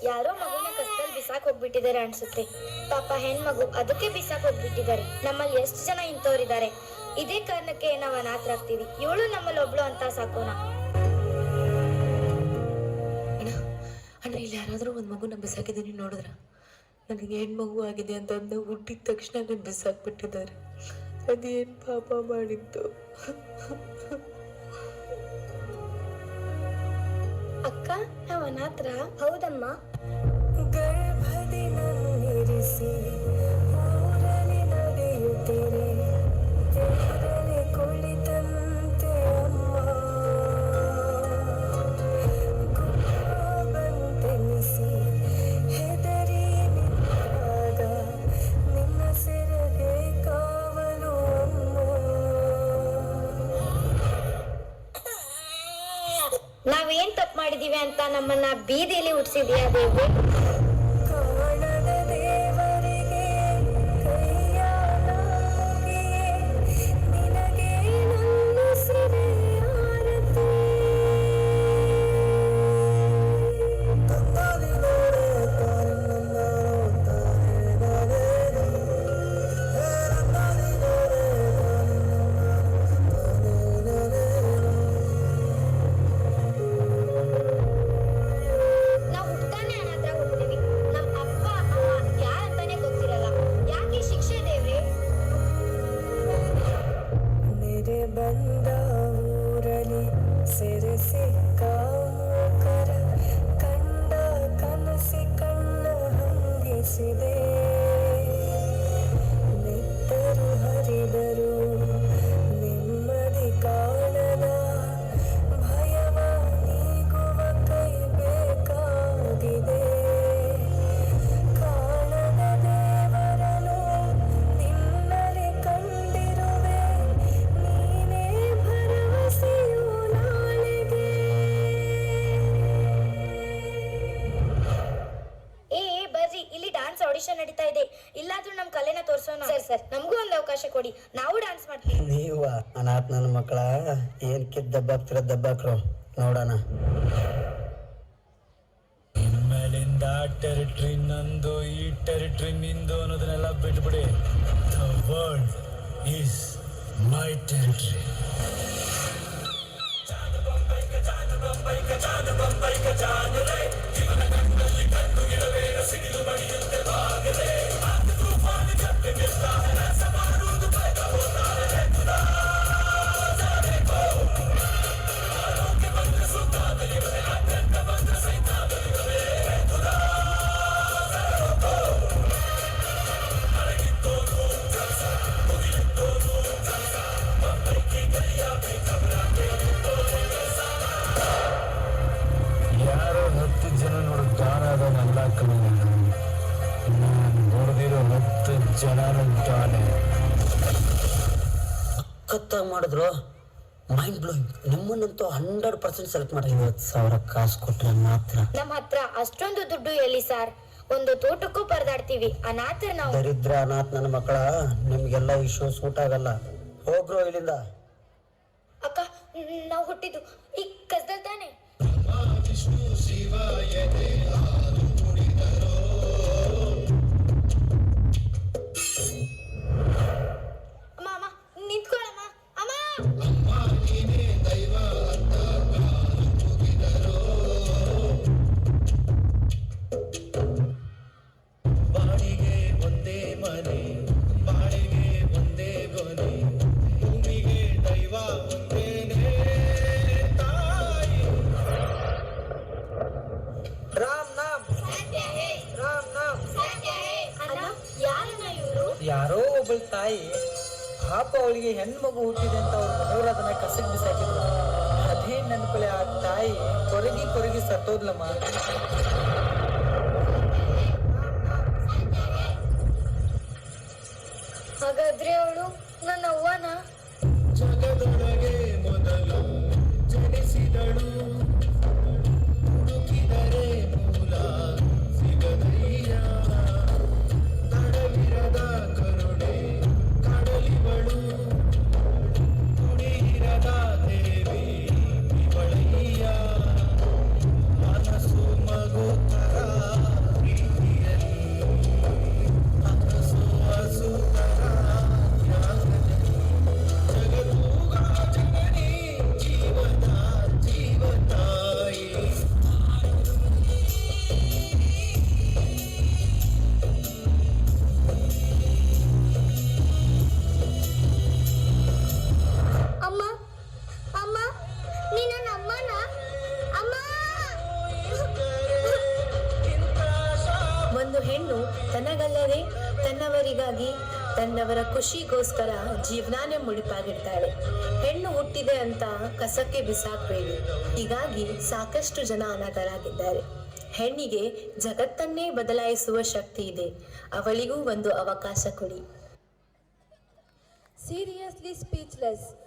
ಯಾರೋ ಮಗುನ ಕಷ್ಟದಲ್ಲಿ ಬಿಸಾಕ್ ಹೋಗ್ಬಿಟ್ಟಿದ್ದಾರೆ ಅನ್ಸುತ್ತೆ. ಪಾಪ ಹೆಣ್ಮಗು ಅದಕ್ಕೆ ಬಿಸಾಕ್ ಹೋಗ್ಬಿಟ್ಟಿದ್ದಾರೆ. ನಮ್ಮಲ್ಲಿ ಎಷ್ಟು ಜನ ಇಂಥವ್ರಿದ್ದಾರೆ. ಇದೇ ಕಾರಣಕ್ಕೆ ನಾವು ಅನಾಥರಾಗ್ತೀವಿ. ಇವಳು ನಮ್ಮಲ್ಲಿ ಒಬ್ಳು ಅಂತ ಸಾಕೋಣ. ಅಣ್ಣ ಇಲ್ಲಿ ಯಾರಾದ್ರೂ ಒಂದ್ ಮಗುನ ಬಿಸಾಕಿದ್ದೀನಿ ನೋಡಿದ್ರ? ನನಗೆ ಹೆಣ್ಮಗು ಆಗಿದೆ ಅಂತಂದು ಹುಟ್ಟಿದ ತಕ್ಷಣ ನನ್ನ ಬಿಸಾಕ್ಬಿಟ್ಟಿದ್ದಾರೆ. ಅದೇನ್ ಪಾಪ ಮಾಡಿತ್ತು. ಅಕ್ಕ ನಾವು ಅನಾಥರ? ಹೌದಮ್ಮ. ಗರ್ಭದಿ ನನ್ನಿರಿಸಿ ಊರಲ್ಲಿ ನಡೆಯುತ್ತೀರೆ, ದೇವರಲ್ಲಿ ಕುಳಿತಂತೆ ಅಮ್ಮ ಗುಬ್ಬಂತೆನಿಸಿ ಹೆದರಿ ನಿಂತಾಗ ನಿನ್ನ ಸೆರಗೆ ಕಾವಲು ಅಮ್ಮ. ನಾವೇನ್ ತಪ್ಪು ಮಾಡಿದೀವಿ ಅಂತ ನಮ್ಮನ್ನ ಬೀದಿಯಲ್ಲಿ ಹುಟ್ಟಿಸಿದ್ಯಾ ದೇವಿ? ಕಾಣದ ದೇವರಿಗೆ ಕೈಯ ಮುಗಿಯೇ ನಿನಗೆ ನನ್ನ ಸಿರೆ ಆರತಿ. ನಾವು ಹುಟ್ಟಾನೆ ಅನಾಥರ ಹುಟ್ಟಿದೀವಿ. ನಮ್ಮ ಅಪ್ಪ ಅಮ್ಮ ಯಾರಂತಾನೆ ಗೊತ್ತಿರಲ್ಲ. ಯಾಕೆ ಶಿಕ್ಷೆ ದೇವ್ರಿ? ನೆರೆ ಬಂದ ಊರಲಿ ಸೆರೆ ಸಿಕ್ಕ ಮೂಕರ ಕಂಡ ಕನಸಿ ಕಣ್ಣ ಹಂಗಿಸಿದೆ. ನಿತ್ತರು ಹರಿದರು ನೆಮ್ಮದಿ ಕಾಣದ ಭಯವ ನೀಗುವ ಕೈ ಬೇಕಾಗಿದೆ. ಕಾಣದ ದೇವರನು ನಿನ್ನಲೆ ಕಂಡಿರುವೆ, ನೀನೇ ಭರವಸೆಯು ನಾಳೆಗೆ. ಬರ್ರಿ, ಇಲ್ಲಿ ಡಾನ್ಸ್ ಆಡಿಷನ್ ನಡೀತಾ ಇದೆ. ಇಲ್ಲಾದ್ರೂ ನಮ್ ಕಲೆನ ತೋರ್ಸೋಣ. ಸರ್ ನಮಗೂ ಒಂದು ಅವಕಾಶ ಕೊಡಿ, ನಾವು ಡಾನ್ಸ್ ಮಾಡ್ತೀವಿ. ನೀವ ಅನಾಥ ನನ್ನ ಮಕ್ಕಳ ಏನ್ ದಬ್ಬಾಕ್ತಿರ ದಬ್ಬಾಕ್ರು ನೋಡೋಣ. ಇನ್ಮೇಲಿಂದ ಟೆರಿಟರಿ ನಂದು, ಈ ಟೆರಿಟರಿ ನಿಂದು ಅನ್ನೋದನ್ನೆಲ್ಲ ಬಿಟ್ಬಿಡಿ. The world is my territory. ಯಾರೋ 10 ಜನ ನೋಡು ದಾನ ಅದನ್ನೆಲ್ಲ ಕಮ್ಮಿ. ನಾನು ನೋಡ್ದಿರೋ 10 ಜನ ದಾನೆ ಸಖತ್ತಾಗಿ ಮಾಡಿದ್ರು. Mind blowing. ನಿಮ್ಮನ್ನಂತೂ 100% ಸೆಲೆಕ್ಟ್ ಮಾಡಿ. 50,000 ಕಾಸು ಕೊಟ್ರೆ ಮಾತ್ರ. ನಮ್ಮ ಹತ್ರ ಅಷ್ಟೊಂದು ದುಡ್ಡು ಎಲ್ಲಿ ಸರ್? ಒಂದು ತೋಟಕ್ಕೂ ಪರದಾಡ್ತೀವಿ. ಅನಾಥರ ನಾವು. ದರಿದ್ರ ಅನಾಥ ನನ್ನ ಮಕ್ಕಳ ನಿಮ್ಗೆಲ್ಲ ಈ ಶೋ ಸೂಟ್ ಆಗಲ್ಲ. ಹೋಗ್ರು ಇಲ್ಲಿಂದ. ಅಕ್ಕ ನಾವು ಹುಟ್ಟಿದ್ದು ಈ ಕಸ್ದಲ್ಲಿ ತಾನೆ? ಅಮ್ಮ ಅಮ್ಮ ನಿಂತ್ಕೊಳ್ಳಮ್ಮ. ಅಮ್ಮ ಬಾಳಿಗೆ ಒಂದೇ ಮನೆ, ಬಾಳಿಗೆ ಒಂದೇ ಗೊನೆ, ಭೂಮಿಗೆ ದೈವ ಒಂದೇನೆ ತಾಯಿ. ರಾಮ್ ನಾಮ್ ರಾಮ್ ನಾಮ್. ಅಣ್ಣ ಯಾರಣ್ಣ ಇವರು? ಯಾರೋ ಒಬ್ಬಳ ತಾಯಿ ಪಾಪ ಅವಳಿಗೆ ಹೆಣ್ಮಗು ಹುಟ್ಟಿದೆ ಅಂತ ಅವ್ರ ಮನೆಯವರು ಅದನ್ನ ಕಸಕ್ ಬಿಸಾಕಿದ್ರು. ಅದೇ ನೆನಪಲೆ ಆ ತಾಯಿ ಕೊರಗಿ ಸತ್ತೋದ್ಲಮ್ಮ. ಹಾಗಾದ್ರೆ ಅವಳು ನನ್ನ ಅವ್ವನ? ಜಗದೊಳಗೆ ಮೊದಲು ಜನಿಸಿದಳು, ಹುಡುಕಿದರೆ ಮೂಲ ಸಿಗದಯ್ಯ. ತಡವಿರದ ಕರುಣೆ ಕಡಲಿವಳು, ತುಡಿಯಿರದ ದೇವಿ ಇವಳಯ್ಯ. ಮನಸ್ಸು ಮಗು ತರ ಅಲ್ಲದೆ ತನ್ನವರಿಗಾಗಿ ತನ್ನವರ ಖುಷಿಗೋಸ್ಕರ ಜೀವನಾನೇ ಮುಡಿಪಾಗಿಡ್ತಾಳೆ. ಹೆಣ್ಣು ಹುಟ್ಟಿದೆ ಅಂತ ಕಸಕ್ಕೆ ಬಿಸಾಕಬೇಡಿ. ಹೀಗಾಗಿ ಸಾಕಷ್ಟು ಜನ ಅನಾಥರಾಗಿದ್ದಾರೆ. ಹೆಣ್ಣಿಗೆ ಜಗತ್ತನ್ನೇ ಬದಲಾಯಿಸುವ ಶಕ್ತಿ ಇದೆ. ಅವಳಿಗೂ ಒಂದು ಅವಕಾಶ ಕೊಡಿ. Seriously speechless.